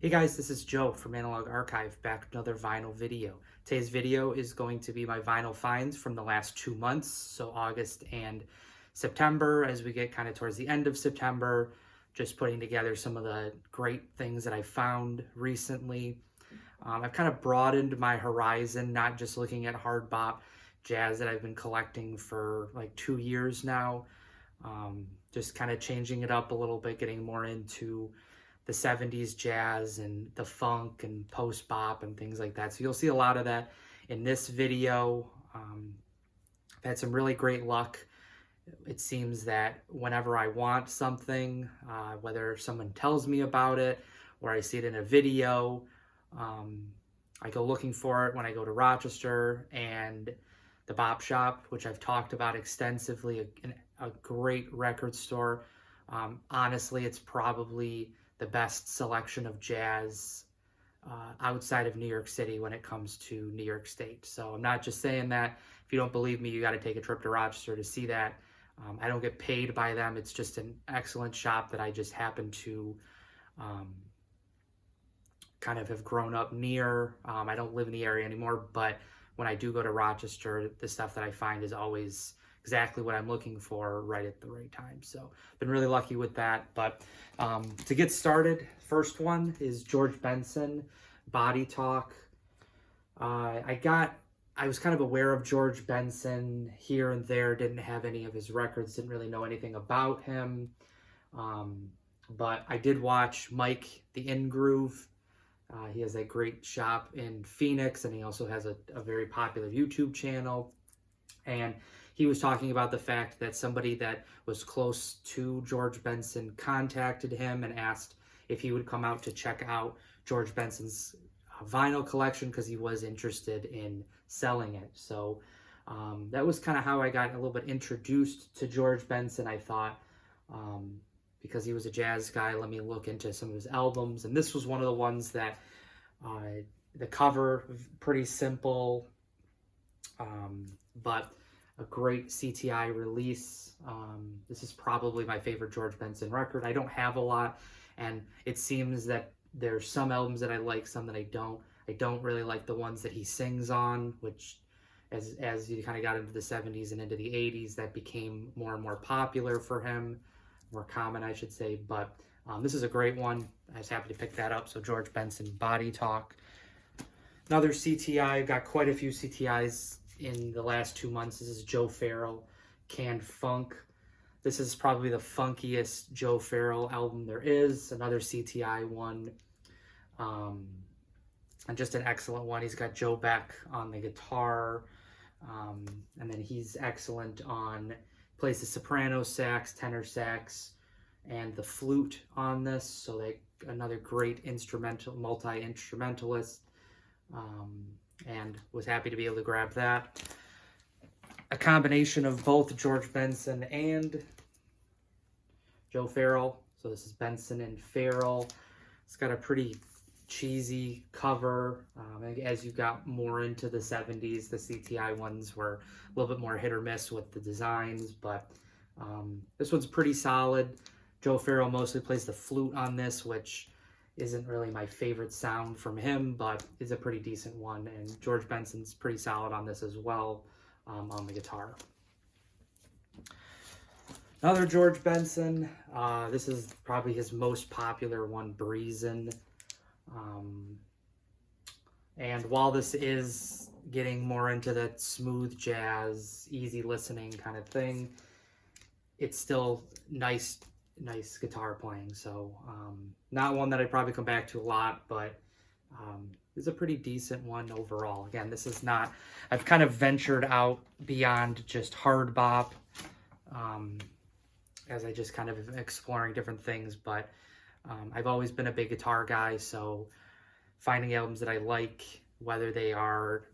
Hey guys, this is Joe from Analog Archive back with another vinyl video. Today's video is going to be my vinyl finds from the last 2 months, so August and September, as we get kind of towards the end of September, just putting together some of the great things that I found recently. I've kind of broadened my horizon, not just looking at hard bop jazz that I've been collecting for like 2 years now. Just kind of changing it up a little bit, getting more into the 70s jazz and the funk and post bop and things like that. So you'll see a lot of that in this video. I've had some really great luck. It seems that whenever I want something, whether someone tells me about it or I see it in a video, I go looking for it when I go to Rochester, and the Bop Shop, which I've talked about extensively, a great record store. Honestly, it's probably the best selection of jazz outside of New York City when it comes to New York State. So I'm not just saying that. If you don't believe me, you got to take a trip to Rochester to see that. I don't get paid by them. It's just an excellent shop that I just happen to kind of have grown up near. I don't live in the area anymore, but when I do go to Rochester, the stuff that I find is always exactly what I'm looking for right at the right time. So been really lucky with that. But to get started, first one is George Benson, Body Talk. I was kind of aware of George Benson here and there, didn't have any of his records, didn't really know anything about him. But I did watch Mike the In Groove. He has a great shop in Phoenix, and he also has a very popular YouTube channel. And he was talking about the fact that somebody that was close to George Benson contacted him and asked if he would come out to check out George Benson's vinyl collection because he was interested in selling it. So that was kind of how I got a little bit introduced to George Benson. I thought, because he was a jazz guy, let me look into some of his albums. And this was one of the ones that the cover, pretty simple, but a great CTI release. This is probably my favorite George Benson record. I don't have a lot, and it seems that there's some albums that I like, some that I don't. I don't really like the ones that he sings on, which as you kind of got into the 70s and into the 80s, that became more and more popular for him, more common, I should say. But this is a great one. I was happy to pick that up. So George Benson, Body Talk. Another CTI, got quite a few CTIs in the last 2 months. This is Joe Farrell, Canned Funk. This is probably the funkiest Joe Farrell album there is. Another CTI one. And just an excellent one. He's got Joe Beck on the guitar. And then he's excellent on, plays the soprano sax, tenor sax, and the flute on this. So another great instrumental, multi-instrumentalist. And was happy to be able to grab that. A combination of both George Benson and Joe Farrell. So this is Benson and Farrell. It's got a pretty cheesy cover. As you got more into the 70s, the CTI ones were a little bit more hit or miss with the designs, but this one's pretty solid. Joe Farrell mostly plays the flute on this, which isn't really my favorite sound from him, but is a pretty decent one. And George Benson's pretty solid on this as well, on the guitar. Another George Benson. This is probably his most popular one, Breezin'. And while this is getting more into that smooth jazz, easy listening kind of thing, it's still nice guitar playing. So not one that I'd probably come back to a lot, but it's a pretty decent one overall. Again, this is not, I've kind of ventured out beyond just hard bop, as I just kind of exploring different things, but I've always been a big guitar guy, so finding albums that I like, whether they are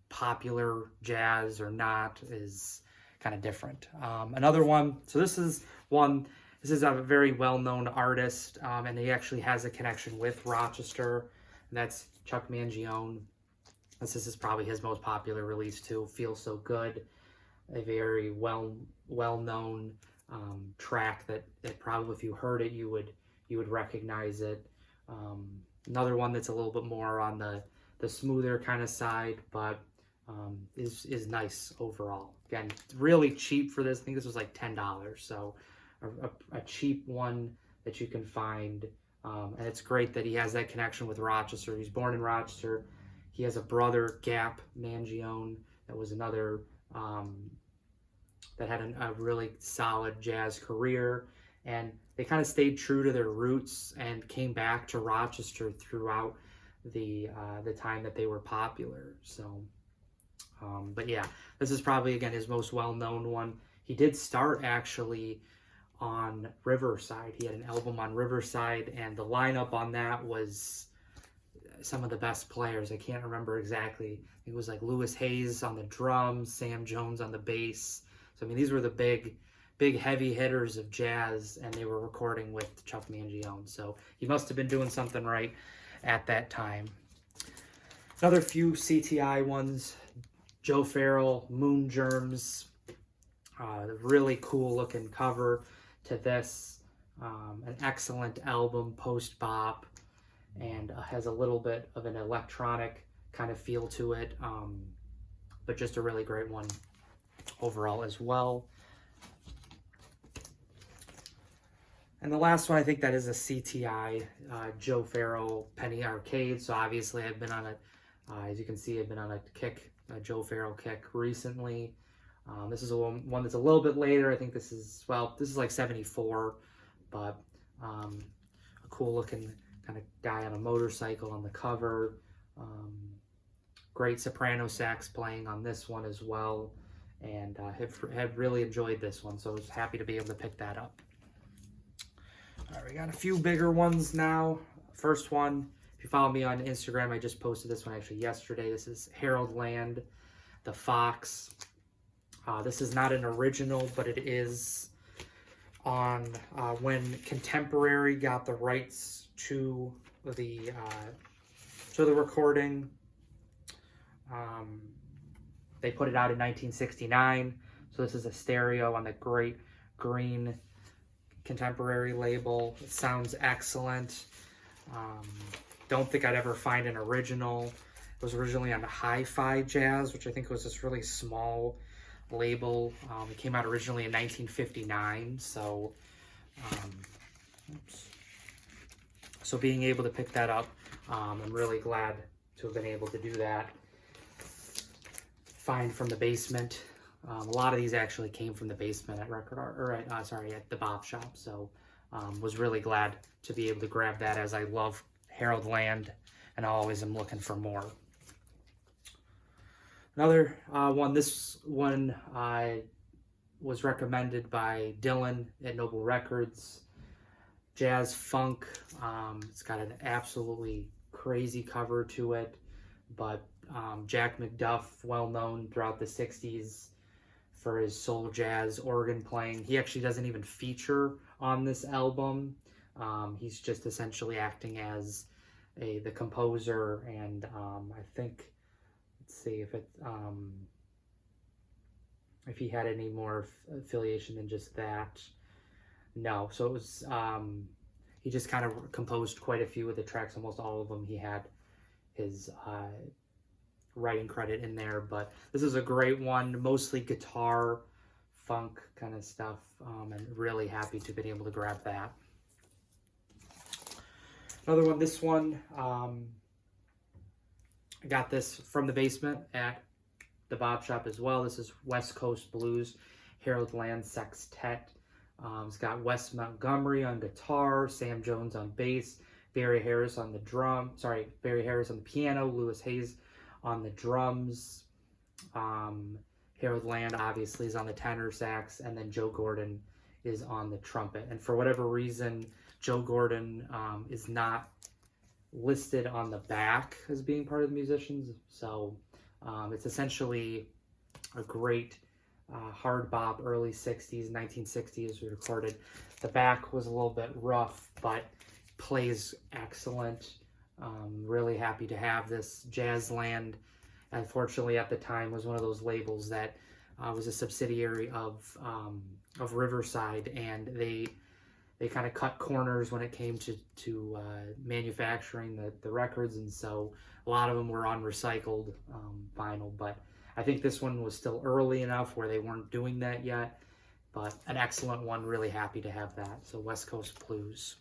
popular jazz or not, is kind of different. Another one, so this is a very well-known artist, and he actually has a connection with Rochester, and that's Chuck Mangione. This is probably his most popular release too, Feels So Good, a very well-known track that probably, if you heard it, you would recognize it. Another one that's a little bit more on the smoother kind of side, but is nice overall. Again, really cheap for this. I think this was like $10, so a cheap one that you can find. And it's great that he has that connection with Rochester. He's born in Rochester. He has a brother, Gap Mangione, that was another that had a really solid jazz career. And they kind of stayed true to their roots and came back to Rochester throughout the time that they were popular. So, but yeah, this is probably, again, his most well-known one. He did start actually on Riverside. He had an album on Riverside, and the lineup on that was some of the best players. I can't remember exactly. It was like Louis Hayes on the drums, Sam Jones on the bass. So I mean, these were the big heavy hitters of jazz, and they were recording with Chuck Mangione. So he must have been doing something right at that time. Another few CTI ones: Joe Farrell, Moon Germs. Really cool looking cover to this. An excellent album, post-bop, and has a little bit of an electronic kind of feel to it, but just a really great one overall as well. And the last one, I think that is a CTI, Joe Farrell Penny Arcade. So obviously I've been on as you can see, I've been on a Joe Farrell kick recently. This is one that's a little bit later. I think this is like 74, but a cool looking kind of guy on a motorcycle on the cover. Great soprano sax playing on this one as well, and have really enjoyed this one, so I was happy to be able to pick that up. All right, we got a few bigger ones now. First one, if you follow me on Instagram, I just posted this one actually yesterday. This is Harold Land, the Fox. This is not an original, but it is on when Contemporary got the rights to the recording. They put it out in 1969, so this is a stereo on the great green Contemporary label. It sounds excellent. Don't think I'd ever find an original. It was originally on the Hi-Fi Jazz, which I think was this really small label. It came out originally in 1959, so so being able to pick that up, I'm really glad to have been able to do that. Find from the basement. A lot of these actually came from the basement at at the Bop Shop, so was really glad to be able to grab that, as I love Harold Land and I always am looking for more. Another one, this one was recommended by Dylan at Noble Records. Jazz Funk. It's got an absolutely crazy cover to it, but Jack McDuff, well known throughout the 60s for his soul jazz organ playing. He actually doesn't even feature on this album. He's just essentially acting as the composer, and I think, let's see if he had any more affiliation than just that. No, so it was he just kind of composed quite a few of the tracks. Almost all of them he had his writing credit in there, but this is a great one, mostly guitar funk kind of stuff, and really happy to have been able to grab that. Another one, this one, I got this from the basement at the Bop Shop as well. This is West Coast Blues, Harold Land Sextet. It's got Wes Montgomery on guitar, Sam Jones on bass, Barry Harris on the piano, Louis Hayes on the drums. Harold Land obviously is on the tenor sax, and then Joe Gordon is on the trumpet. And for whatever reason, Joe Gordon is not listed on the back as being part of the musicians. So it's essentially a great hard bop, early 60s, 1960s we recorded. The back was a little bit rough, but plays excellent. Really happy to have this. Jazzland, unfortunately at the time, was one of those labels that was a subsidiary of Riverside, and they they kind of cut corners when it came to manufacturing the records, and so a lot of them were on recycled vinyl. But I think this one was still early enough where they weren't doing that yet. But an excellent one, really happy to have that. So West Coast Blues.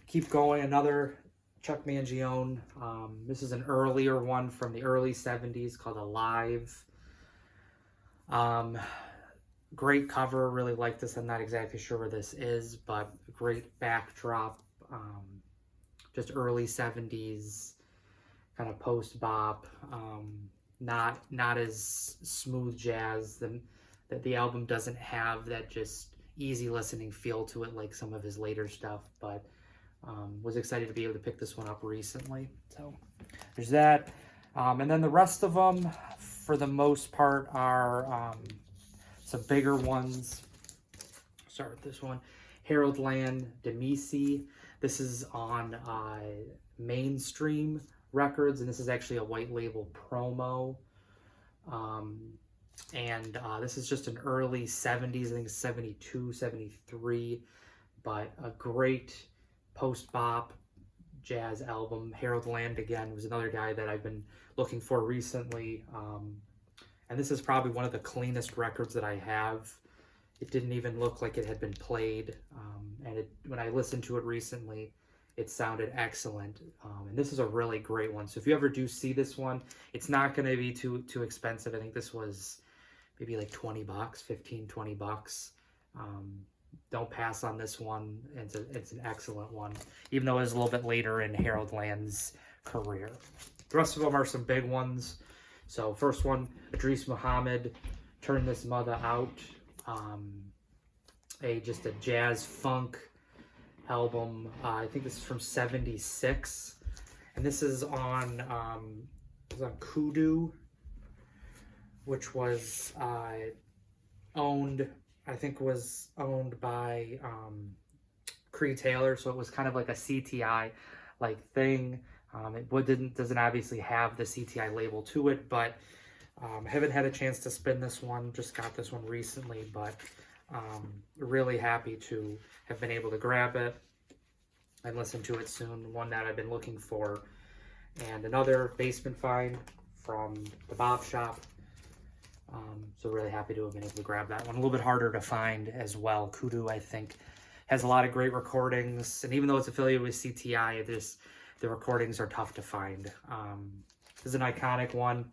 Keep going, another Chuck Mangione. This is an earlier one from the early 70s called Alive. Great cover, really like this. I'm not exactly sure where this is, but great backdrop. Just early 70s, kind of post-bop. Not as smooth jazz. The album doesn't have that just easy listening feel to it like some of his later stuff, but was excited to be able to pick this one up recently. So there's that. And then the rest of them, for the most part, are some bigger ones. Start with this one. Harold Land, Demisi. This is on Mainstream Records, and this is actually a white label promo. This is just an early 70s, I think 72, 73, but a great post-bop jazz album. Harold Land, again, was another guy that I've been looking for recently. And this is probably one of the cleanest records that I have. It didn't even look like it had been played. When I listened to it recently, it sounded excellent. And this is a really great one. So if you ever do see this one, it's not going to be too expensive. I think this was maybe like 20 bucks, 15, 20 bucks. Don't pass on this one. It's an excellent one, even though it was a little bit later in Harold Land's career. The rest of them are some big ones. So first one, Idris Muhammad, Turn This Mother Out. Just a jazz funk album. I think this is from 76. And this is on Kudu, which was owned by Creed Taylor, so it was kind of like a CTI like thing. It doesn't obviously have the CTI label to it, but haven't had a chance to spin this one. Just got this one recently, but really happy to have been able to grab it and listen to it soon. One that I've been looking for. And another basement find from the Bop Shop. So really happy to have been able to grab that one. A little bit harder to find as well. Kudu, I think, has a lot of great recordings. And even though it's affiliated with CTI, the recordings are tough to find. This is an iconic one.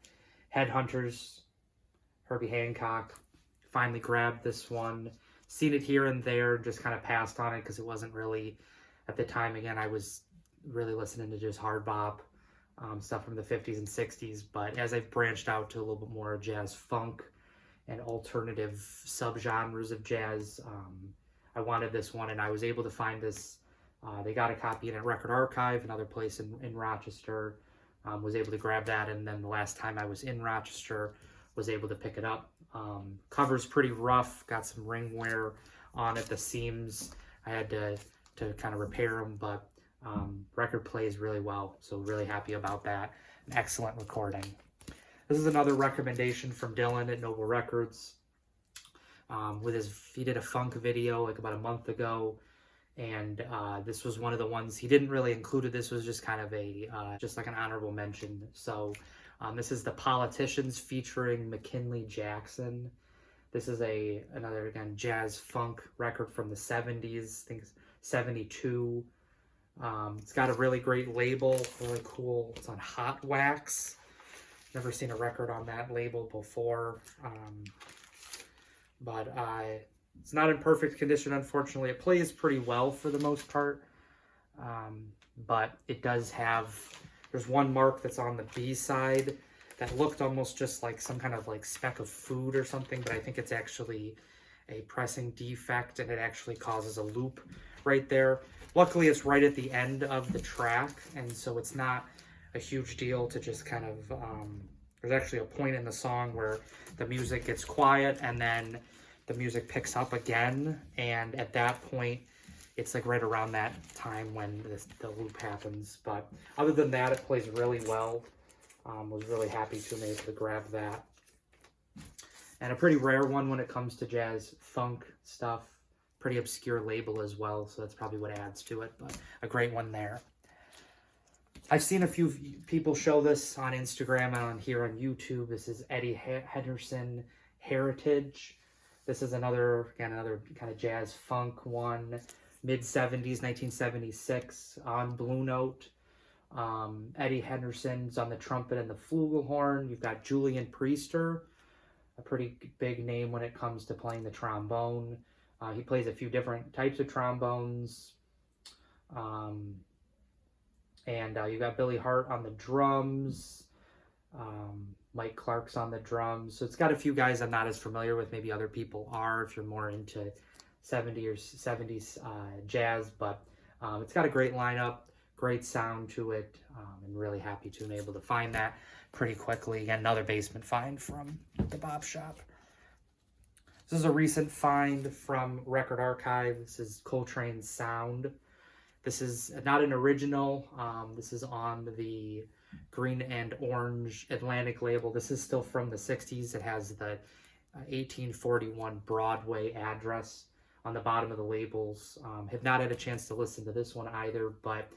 Headhunters, Herbie Hancock. Finally grabbed this one. Seen it here and there, just kind of passed on it because it wasn't really, at the time, again, I was really listening to just hard bop. Stuff from the 50s and 60s, but as I've branched out to a little bit more jazz funk and alternative subgenres of jazz, I wanted this one, and I was able to find this. They got a copy in a Record Archive, another place in Rochester. Was able to grab that, and then the last time I was in Rochester, was able to pick it up. Cover's pretty rough, got some ring wear on it. The seams, I had to kind of repair them, but record plays really well, so really happy about that. An excellent recording. This is another recommendation from Dylan at Noble Records. He did a funk video like about a month ago, and this was one of the ones he didn't really include. This was just kind of just like an honorable mention. So this is The Politicians featuring McKinley Jackson. This is another, again, jazz funk record from the 70s, I think it's 72. It's got a really great label, really cool. It's on Hot Wax. Never seen a record on that label before. But it's not in perfect condition, unfortunately. It plays pretty well for the most part. But it does have, there's one mark that's on the B side that looked almost just like some kind of like speck of food or something, but I think it's actually a pressing defect, and it actually causes a loop right there. Luckily, it's right at the end of the track, and so it's not a huge deal to just kind of, there's actually a point in the song where the music gets quiet, and then the music picks up again, and at that point, it's like right around that time when the loop happens. But other than that, it plays really well. Was really happy to be able to grab that. And a pretty rare one when it comes to jazz funk stuff. pretty obscure label as well, so that's probably what adds to it, but a great one there. I've seen a few people show this on Instagram and on here on YouTube. This is Eddie Henderson Heritage. This is another kind of jazz funk one, mid-70s, 1976, on Blue Note. Eddie Henderson's on the trumpet and the flugelhorn. You've got Julian Priester, a pretty big name when it comes to playing the trombone. He plays a few different types of trombones. And you got Billy Hart on the drums. Mike Clark's on the drums. So it's got a few guys I'm not as familiar with. Maybe other people are if you're more into 70s jazz. But it's got a great lineup, great sound to it. And really happy to be able to find that pretty quickly. Again, another basement find from the Bop Shop. This is a recent find from Record Archive. This is Coltrane's Sound. This is not an original. This is on the green and orange Atlantic label. This is still from the 60s. It has the 1841 Broadway address on the bottom of the labels. Have not had a chance to listen to this one either, but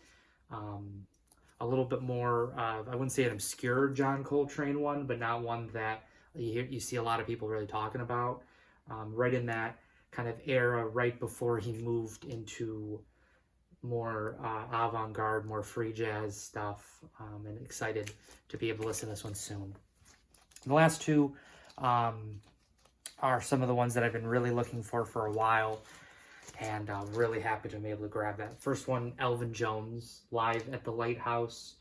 a little bit more, I wouldn't say an obscure John Coltrane one, but not one that you see a lot of people really talking about. Right in that kind of era, right before he moved into more avant-garde, more free jazz stuff, and excited to be able to listen to this one soon. The last two are some of the ones that I've been really looking for a while, and really happy to be able to grab that. First one, Elvin Jones, live at the Lighthouse.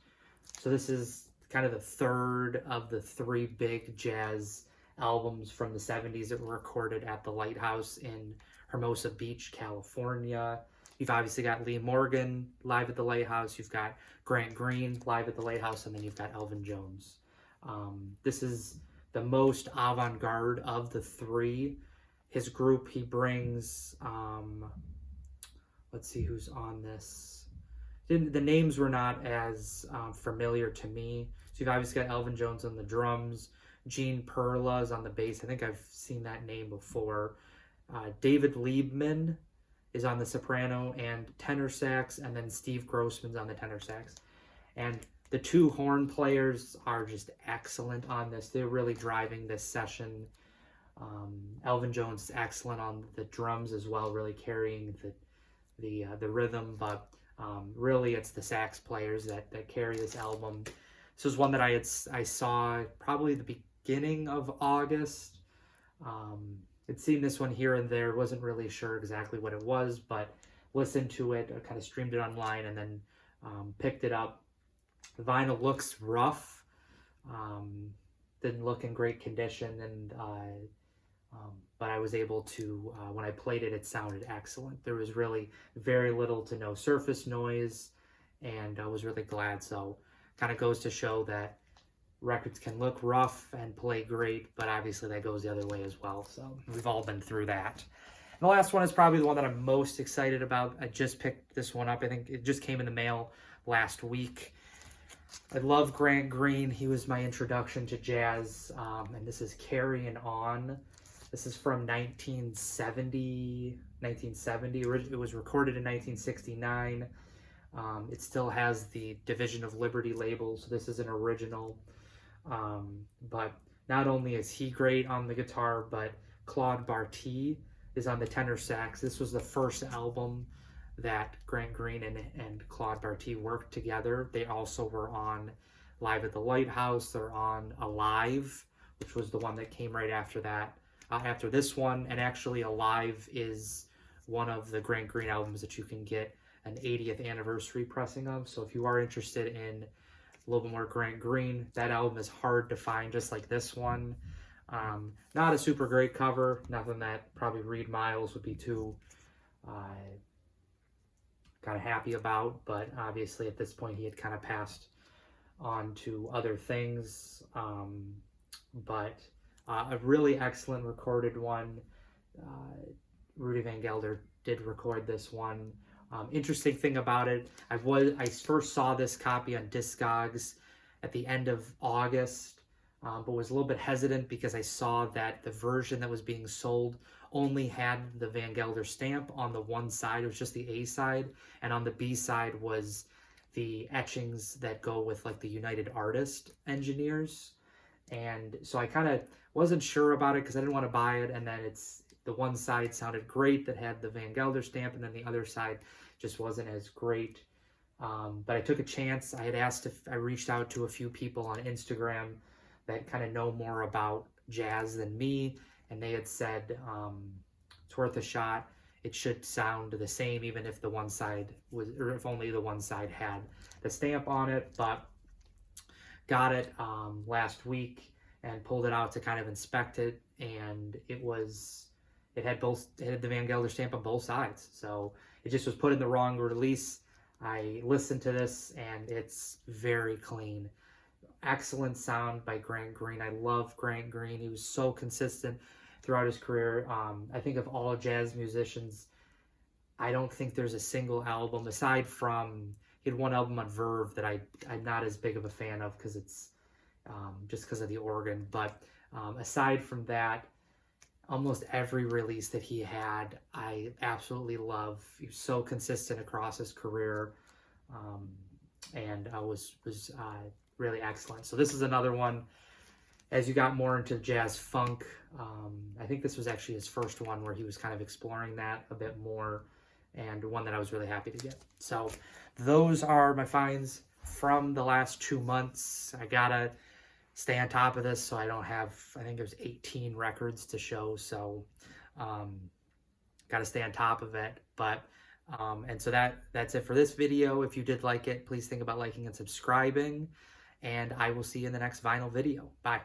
So this is kind of the third of the three big jazz albums from the 70s that were recorded at the Lighthouse in Hermosa Beach, California. You've obviously got Lee Morgan live at the Lighthouse. You've got Grant Green live at the Lighthouse, and then you've got Elvin Jones. This is the most avant-garde of the three. His group, he brings, let's see who's on this. The names were not as familiar to me. So you've obviously got Elvin Jones on the drums. Gene Perla's on the bass. I think I've seen that name before. David Liebman is on the soprano and tenor sax, and then Steve Grossman's on the tenor sax. And the two horn players are just excellent on this. They're really driving this session. Elvin Jones is excellent on the drums as well, really carrying the rhythm, but really it's the sax players that carry this album. This was one that I saw probably the beginning of August. I'd seen this one here and there, wasn't really sure exactly what it was, but listened to it, kind of streamed it online, and then picked it up. The vinyl looks rough, didn't look in great condition, and but I was able to, when I played it, it sounded excellent. There was really very little to no surface noise, and I was really glad. So kind of goes to show that records can look rough and play great, but obviously that goes the other way as well. So we've all been through that. And the last one is probably the one that I'm most excited about. I just picked this one up. I think it just came in the mail last week. I love Grant Green. He was my introduction to jazz, and this is Carrying On. This is from 1970. It was recorded in 1969. It still has the Division of Liberty label, so this is an original. But not only is he great on the guitar, but Claude Barty is on the tenor sax. This was the first album that Grant Green and Claude Barty worked together. They also were on Live at the Lighthouse. They're on Alive, which was the one that came right after that, after this one. And actually Alive is one of the Grant Green albums that you can get an 80th anniversary pressing of. So if you are interested in a little bit more Grant Green, that album is hard to find, just like this one. Not a super great cover, nothing that probably Reed Miles would be too kind of happy about, but obviously at this point he had kind of passed on to other things. But a really excellent recorded one. Rudy Van Gelder did record this one. Interesting thing about it, I first saw this copy on Discogs at the end of August, but was a little bit hesitant because I saw that the version that was being sold only had the Van Gelder stamp on the one side. It was just the A side, and on the B side was the etchings that go with like the United Artist engineers. And so I kind of wasn't sure about it because I didn't want to buy it, and then the one side sounded great that had the Van Gelder stamp, and then the other side just wasn't as great. But I took a chance. I reached out to a few people on Instagram that kind of know more about jazz than me, and they had said it's worth a shot. It should sound the same even if the one side was, or if only the one side had the stamp on it. But got it last week and pulled it out to kind of inspect it, and it had the Van Gelder stamp on both sides. So it just was put in the wrong release. I listened to this and it's very clean. Excellent sound by Grant Green. I love Grant Green. He was so consistent throughout his career. I think of all jazz musicians, I don't think there's a single album aside from, he had one album on Verve that I'm not as big of a fan of because it's just because of the organ. But aside from that, almost every release that he had, I absolutely love. He was so consistent across his career, and was really excellent. So this is another one. As you got more into jazz funk, I think this was actually his first one where he was kind of exploring that a bit more, and one that I was really happy to get. So those are my finds from the last 2 months. I gotta stay on top of this so I don't have, I think there's 18 records to show, so gotta stay on top of it. But and so that's it for this video. If you did like it, please think about liking and subscribing, and I will see you in the next vinyl video. Bye.